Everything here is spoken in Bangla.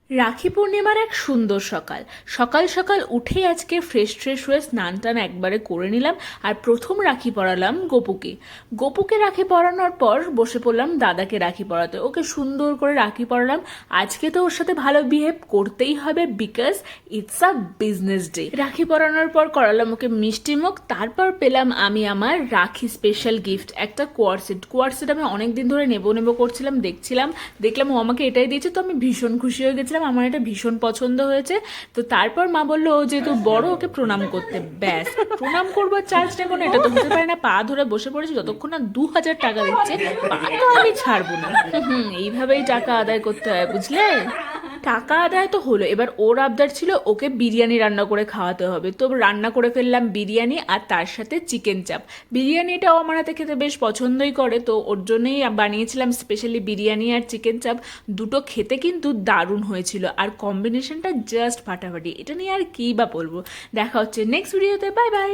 রাখি পূর্ণিমার এক সুন্দর সকাল। সকাল সকাল উঠেই আজকে ফ্রেশ ট্রেশ হয়ে স্নান টান একবারে করে নিলাম। আর প্রথম রাখি পরালাম গোপুকে। গোপুকে রাখি পরানোর পর বসে পড়লাম দাদাকে রাখি পরাতে। ওকে সুন্দর করে রাখি পরালাম। আজকে তো ওর সাথে ভালো বিহেভ করতেই হবে, because it's a business day. রাখি পরানোর পর করালাম ওকে মিষ্টি মুখ। তারপর পেলাম আমি আমার রাখি স্পেশাল গিফট, একটা কোয়ারসেট। কোয়ারসেট আমি অনেকদিন ধরে নেবো নেবো করছিলাম, দেখলাম ও আমাকে এটাই দিয়েছে, তো আমি ভীষণ খুশি হয়ে গেছিলাম। আমার এটা ভীষণ পছন্দ হয়েছে। তো তারপর মা বললো ও যেহেতু বড়, ওকে প্রণাম করতে। ব্যাস, প্রণাম করবো চার্জ নেবো না, এটা তো হতে পারে না। পা ধরে বসে পড়েছি, যতক্ষণ না 2,000 টাকা দিচ্ছে পা তো আমি ছাড়বো না। এইভাবেই টাকা আদায় করতে হয়, বুঝলে? টাকা আদায় তো হলো, এবার ওর আবদার ছিল ওকে বিরিয়ানি রান্না করে খাওয়াতে হবে। তো রান্না করে ফেললাম বিরিয়ানি, আর তার সাথে চিকেন চাপ। বিরিয়ানিটাও আমার হাতে খেতে বেশ পছন্দই করে, তো ওর জন্যই বানিয়েছিলাম স্পেশালি বিরিয়ানি আর চিকেন চাপ। দুটো খেতে কিন্তু দারুণ হয়েছিল, আর কম্বিনেশনটা জাস্ট ফাটাফাটি। এটা নিয়ে আর কী বা বলবো। দেখা হচ্ছে নেক্সট ভিডিওতে। Bye bye.